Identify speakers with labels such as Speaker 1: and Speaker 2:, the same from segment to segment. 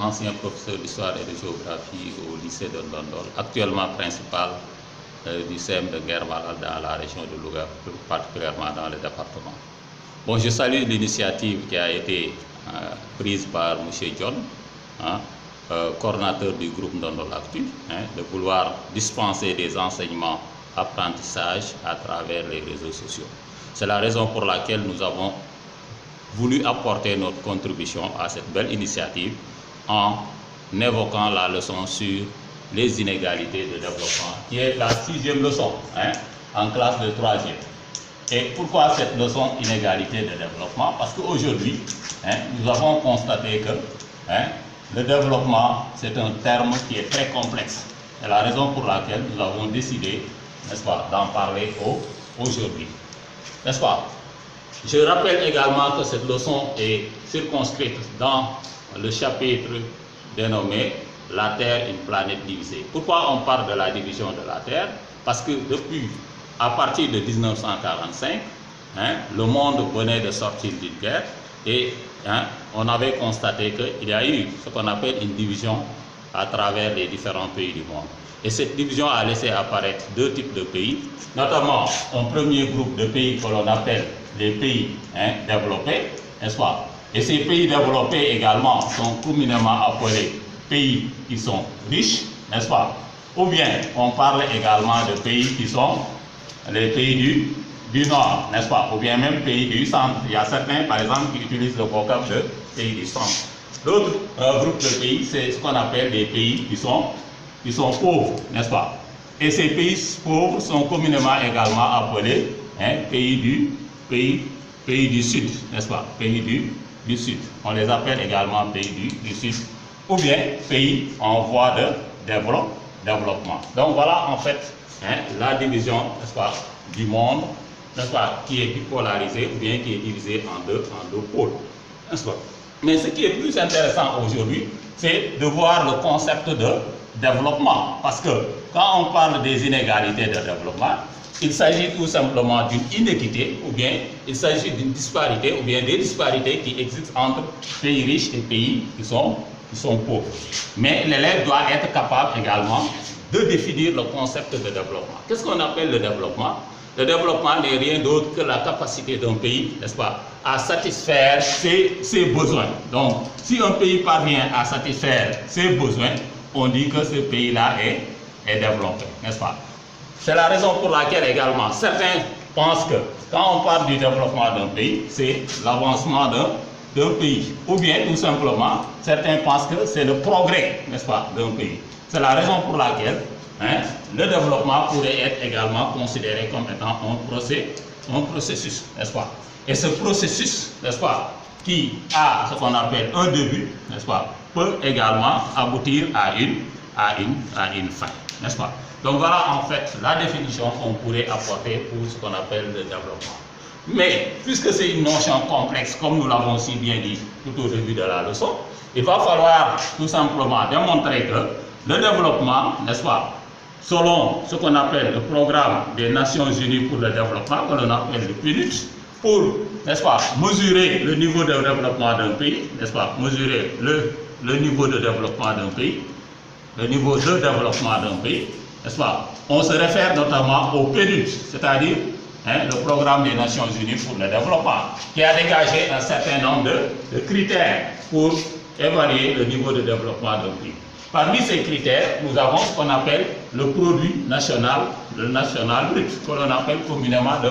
Speaker 1: ancien professeur d'histoire et de géographie au lycée de Ndondol, actuellement principal du CEM de Guermal dans la région de Louga, plus particulièrement dans le département. Bon, je salue l'initiative qui a été prise par M. John, coordonnateur du groupe Ndondol Actu, de vouloir dispenser des enseignements apprentissage à travers les réseaux sociaux. C'est la raison pour laquelle nous avons voulu apporter notre contribution à cette belle initiative en évoquant la leçon sur les inégalités de développement, qui est la 6e leçon en classe de 3e. Et pourquoi cette leçon inégalité de développement? Parce qu'aujourd'hui, nous avons constaté que le développement, c'est un terme qui est très complexe. C'est la raison pour laquelle nous avons décidé, n'est-ce pas, d'en parler aujourd'hui. N'est-ce pas? Je rappelle également que cette leçon est circonscrite dans le chapitre dénommé « La Terre, une planète divisée ». Pourquoi on parle de la division de la Terre? Parce que à partir de 1945, le monde venait de sortir d'une guerre et on avait constaté qu'il y a eu ce qu'on appelle une division à travers les différents pays du monde. Et cette division a laissé apparaître deux types de pays, notamment un premier groupe de pays que l'on appelle les pays développés, n'est-ce pas? Et ces pays développés également sont communément appelés pays qui sont riches, n'est-ce pas? Ou bien on parle également de pays qui sont les pays du Nord, n'est-ce pas? Ou bien même pays du Centre. Il y a certains, par exemple, qui utilisent le vocable de pays du Centre. L'autre groupe de pays, c'est ce qu'on appelle les pays qui sont pauvres, n'est-ce pas? Et ces pays pauvres sont communément également appelés pays du Sud, n'est-ce pas? Pays du Sud. On les appelle également pays du Sud, ou bien pays en voie de développement. Donc voilà en fait la division, n'est-ce pas, du monde, n'est-ce pas, qui est bipolarisée ou bien qui est divisée en deux pôles, n'est-ce pas? Mais ce qui est plus intéressant aujourd'hui, c'est de voir le concept de développement. Parce que quand on parle des inégalités de développement, il s'agit tout simplement d'une inéquité, ou bien il s'agit d'une disparité, ou bien des disparités qui existent entre pays riches et pays qui sont pauvres. Mais l'élève doit être capable également de définir le concept de développement. Qu'est-ce qu'on appelle le développement? Le développement n'est rien d'autre que la capacité d'un pays, n'est-ce pas, à satisfaire ses besoins. Donc, si un pays parvient à satisfaire ses besoins, on dit que ce pays-là est développé, n'est-ce pas? C'est la raison pour laquelle également certains pensent que quand on parle du développement d'un pays, c'est l'avancement d'un pays. Ou bien tout simplement, certains pensent que c'est le progrès, n'est-ce pas, d'un pays. C'est la raison pour laquelle le développement pourrait être également considéré comme étant un processus, n'est-ce pas? Et ce processus, n'est-ce pas, qui a ce qu'on appelle un début, n'est-ce pas, peut également aboutir à une fin, n'est-ce pas? Donc voilà en fait la définition qu'on pourrait apporter pour ce qu'on appelle le développement. Mais puisque c'est une notion complexe, comme nous l'avons si bien dit tout au début de la leçon, il va falloir tout simplement démontrer que le développement, n'est-ce pas, selon ce qu'on appelle le programme des Nations Unies pour le développement, que l'on appelle le PNUD, pour, n'est-ce pas, mesurer le niveau de développement d'un pays, n'est-ce pas, mesurer le niveau de développement d'un pays, n'est-ce pas, on se réfère notamment au PNUD, c'est-à-dire le programme des Nations Unies pour le développement, qui a dégagé un certain nombre de critères pour évaluer le niveau de développement d'un pays. Parmi ces critères, nous avons ce qu'on appelle le produit national brut, que l'on appelle communément le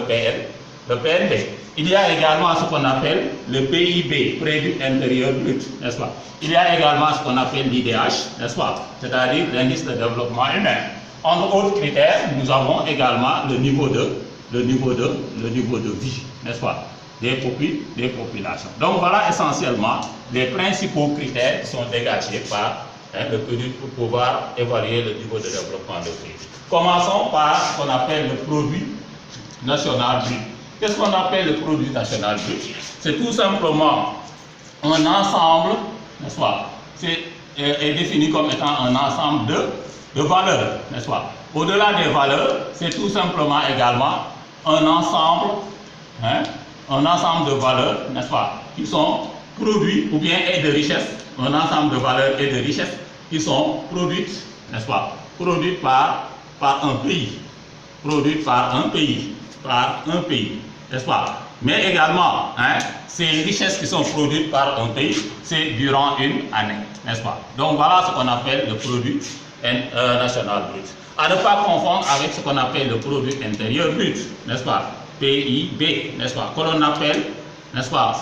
Speaker 1: PNB. Il y a également ce qu'on appelle le PIB, produit intérieur brut, n'est-ce pas? Il y a également ce qu'on appelle l'IDH, n'est-ce pas? C'est-à-dire l'indice de développement humain. Entre autres critères, nous avons également le niveau de vie, n'est-ce pas, des populations. Donc voilà essentiellement les principaux critères qui sont dégagés par le PNUD pour pouvoir évaluer le niveau de développement de pays. Commençons par ce qu'on appelle le produit national brut. Qu'est-ce qu'on appelle le produit national brut? C'est tout simplement un ensemble, n'est-ce pas, est défini comme étant un ensemble de valeurs, n'est-ce pas? Au-delà des valeurs, c'est tout simplement également un ensemble de valeurs, n'est-ce pas, qui sont produits ou bien et de richesses, un ensemble de valeurs et de richesses qui sont produites, n'est-ce pas, produites par un pays, produites par un pays, n'est-ce pas. Mais également, ces richesses qui sont produites par un pays, c'est durant une année, n'est-ce pas. Donc voilà ce qu'on appelle le produit national brut. À ne pas confondre avec ce qu'on appelle le produit intérieur brut, n'est-ce pas, PIB, n'est-ce pas, que l'on appelle, n'est-ce pas,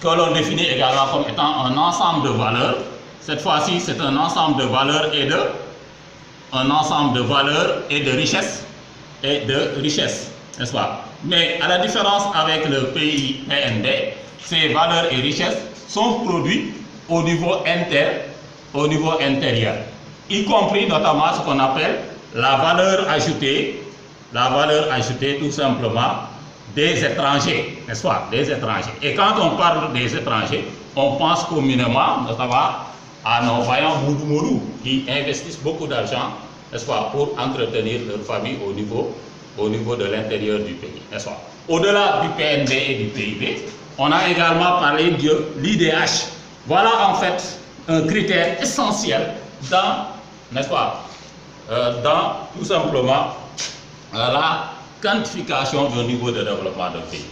Speaker 1: que l'on définit également comme étant un ensemble de valeurs. Cette fois-ci, c'est un ensemble de valeurs et de richesses, n'est-ce pas. Mais à la différence avec le PIB, ces valeurs et richesses sont produites au niveau intérieur, y compris notamment ce qu'on appelle la valeur ajoutée tout simplement des étrangers, n'est-ce pas, des étrangers. Et quand on parle des étrangers, on pense communément notamment à nos vaillants moudou qui investissent beaucoup d'argent, n'est-ce pas, pour entretenir leur famille au niveau de l'intérieur du pays, n'est-ce pas. Au-delà du PNB et du PIB, on a également parlé de l'IDH. Voilà en fait un critère essentiel dans, n'est-ce pas, dans tout simplement la quantification du niveau de développement d'un pays.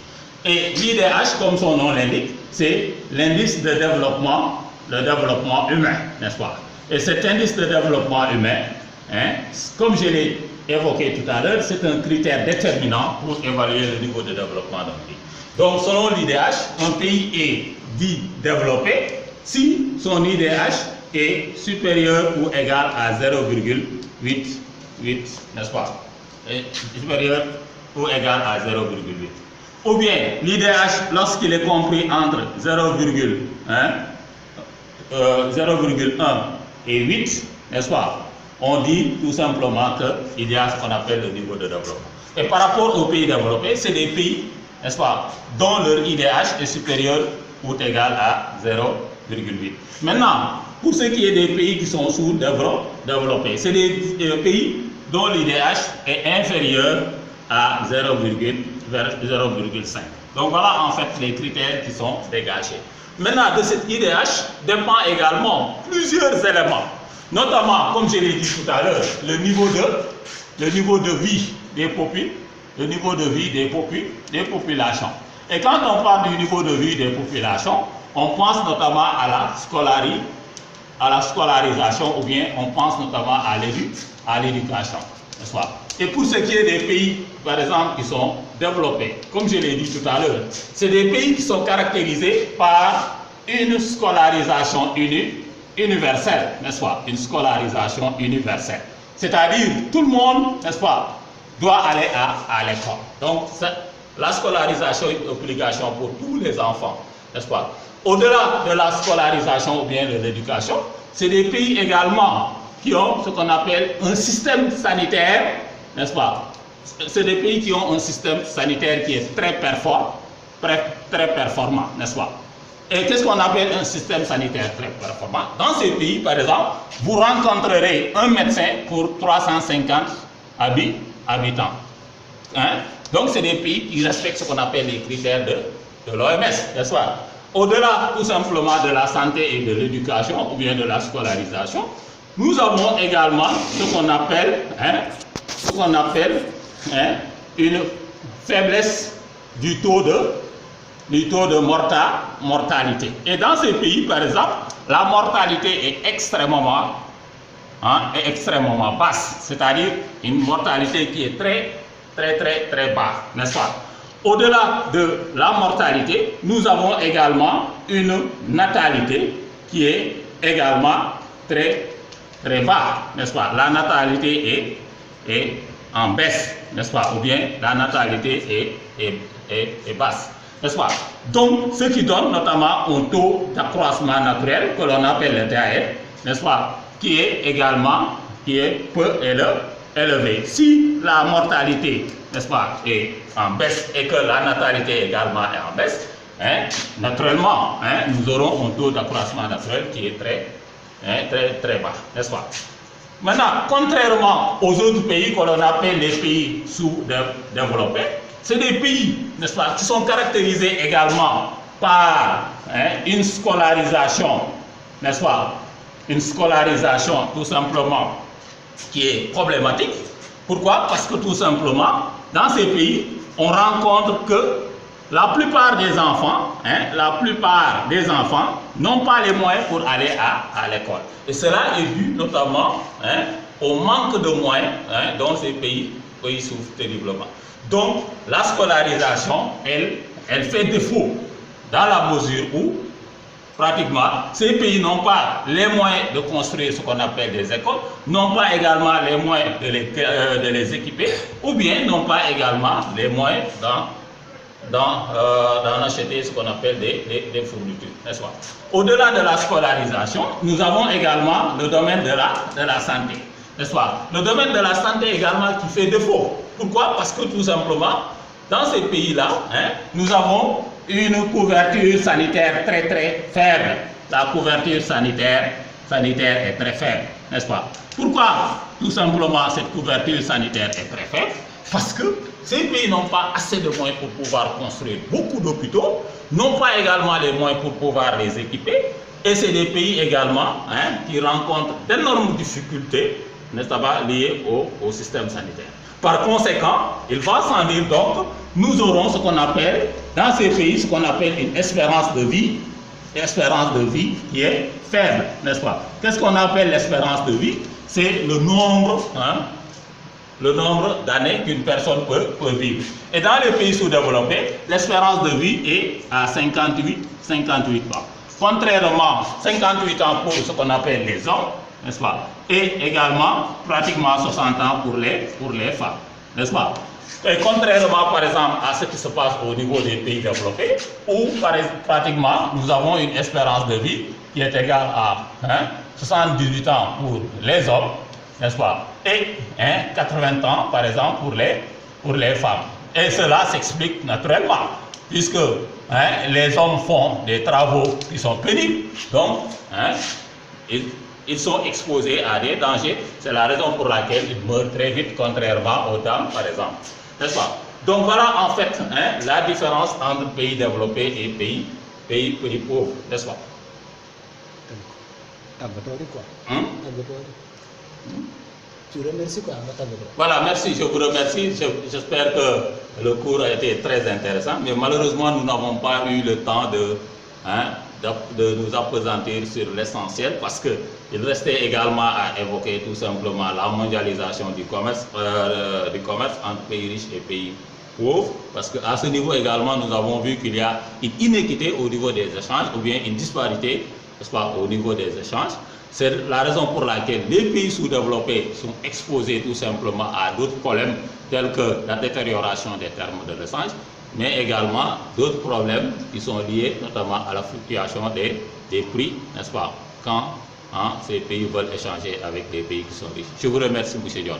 Speaker 1: Et l'IDH, comme son nom l'indique, c'est l'indice de développement, le développement humain, n'est-ce pas. Et cet indice de développement humain, comme je l'ai évoqué tout à l'heure, c'est un critère déterminant pour évaluer le niveau de développement d'un pays. Donc selon l'IDH, un pays est dit développé si son IDH est supérieur ou égal à 0,88, n'est-ce pas, supérieur ou égal à 0,8. Ou bien l'IDH, lorsqu'il est compris entre 0,1 et 8, n'est-ce pas, on dit tout simplement qu'il y a ce qu'on appelle le niveau de développement. Et par rapport aux pays développés, c'est des pays, n'est-ce pas, dont leur IDH est supérieur ou égal à 0,8. Maintenant, pour ce qui est des pays qui sont sous-développés, c'est des pays dont l'IDH est inférieur à 0,5. Donc voilà en fait les critères qui sont dégagés. Maintenant, de cet IDH dépend également plusieurs éléments, notamment, comme je l'ai dit tout à l'heure, le niveau de vie des populations. Et quand on parle du niveau de vie des populations, on pense notamment à la scolarisation ou bien on pense notamment à l'éducation, n'est-ce pas? Et pour ce qui est des pays, par exemple, qui sont développés, comme je l'ai dit tout à l'heure, c'est des pays qui sont caractérisés par une scolarisation universelle, n'est-ce pas? Une scolarisation universelle. C'est-à-dire, tout le monde, n'est-ce pas, doit aller à l'école. Donc, la scolarisation est une obligation pour tous les enfants, n'est-ce pas? Au-delà de la scolarisation ou bien de l'éducation, c'est des pays également qui ont ce qu'on appelle un système sanitaire, n'est-ce pas? C'est des pays qui ont un système sanitaire qui est très performant, n'est-ce pas? Et qu'est-ce qu'on appelle un système sanitaire très performant? Dans ces pays, par exemple, vous rencontrerez un médecin pour 350 habitants. Donc, c'est des pays qui respectent ce qu'on appelle les critères de l'OMS, n'est-ce pas? Au-delà tout simplement de la santé et de l'éducation ou bien de la scolarisation, nous avons également ce qu'on appelle une faiblesse du taux de mortalité. Et dans ces pays, par exemple, la mortalité est extrêmement basse, c'est-à-dire une mortalité qui est très basse, n'est-ce pas? Au-delà de la mortalité, nous avons également une natalité qui est également très basse, n'est-ce pas? La natalité est en baisse, n'est-ce pas? Ou bien la natalité est basse, n'est-ce pas? Donc, ce qui donne notamment un taux d'accroissement naturel que l'on appelle le TAN, n'est-ce pas? Qui est peu élevé. Si la mortalité, n'est-ce pas, est en baisse et que la natalité également est en baisse, naturellement, nous aurons un taux d'accroissement naturel qui est très bas, n'est-ce pas? Maintenant, contrairement aux autres pays que l'on appelle les pays sous-développés, c'est des pays, n'est-ce pas, qui sont caractérisés également par une scolarisation, n'est-ce pas? Une scolarisation tout simplement qui est problématique. Pourquoi? Parce que tout simplement, dans ces pays, on rencontre que la plupart des enfants, n'ont pas les moyens pour aller à l'école. Et cela est dû notamment au manque de moyens dans ces pays souffrent terriblement. Donc, la scolarisation, elle fait défaut dans la mesure où, pratiquement, ces pays n'ont pas les moyens de construire ce qu'on appelle des écoles, n'ont pas également les moyens de les équiper, ou bien n'ont pas également les moyens d'en acheter ce qu'on appelle des fournitures, n'est-ce pas? Au-delà de la scolarisation, nous avons également le domaine de la santé, n'est-ce pas? Le domaine de la santé également qui fait défaut. Pourquoi? Parce que tout simplement, dans ces pays-là, nous avons une couverture sanitaire très très faible. La couverture sanitaire est très faible, n'est-ce pas? Pourquoi tout simplement cette couverture sanitaire est très faible? Parce que ces pays n'ont pas assez de moyens pour pouvoir construire beaucoup d'hôpitaux, n'ont pas également les moyens pour pouvoir les équiper, et c'est des pays également qui rencontrent d'énormes difficultés, n'est-ce pas, liées au système sanitaire. Par conséquent, il va sans dire donc, nous aurons ce qu'on appelle, dans ces pays, ce qu'on appelle une espérance de vie qui est faible, n'est-ce pas? Qu'est-ce qu'on appelle l'espérance de vie? C'est le nombre d'années qu'une personne peut vivre. Et dans les pays sous-développés, l'espérance de vie est à 58 ans. Contrairement, 58 ans pour ce qu'on appelle les hommes, n'est-ce pas? Et également, pratiquement 60 ans pour les femmes, n'est-ce pas? Et contrairement, par exemple, à ce qui se passe au niveau des pays développés, où pratiquement, nous avons une espérance de vie qui est égale à 78 ans pour les hommes, n'est-ce pas? Et 80 ans, par exemple, pour les femmes. Et cela s'explique naturellement, puisque les hommes font des travaux qui sont pénibles, donc ils sont exposés à des dangers. C'est la raison pour laquelle ils meurent très vite, contrairement aux dames, par exemple. N'est-ce pas? Donc voilà en fait la différence entre pays développés et pays pauvres, n'est-ce pas?
Speaker 2: Tu remercies quoi?
Speaker 1: Voilà, merci, je vous remercie. J'espère que le cours a été très intéressant, mais malheureusement, nous n'avons pas eu le temps de nous appesantir sur l'essentiel, parce qu'il restait également à évoquer tout simplement la mondialisation du commerce entre pays riches et pays pauvres, parce qu'à ce niveau également, nous avons vu qu'il y a une inéquité au niveau des échanges, ou bien une disparité, n'est-ce pas, au niveau des échanges. C'est la raison pour laquelle les pays sous-développés sont exposés tout simplement à d'autres problèmes tels que la détérioration des termes de l'échange, mais également d'autres problèmes qui sont liés notamment à la fluctuation des prix, n'est-ce pas, quand ces pays veulent échanger avec des pays qui sont riches. Je vous remercie, M. Dion.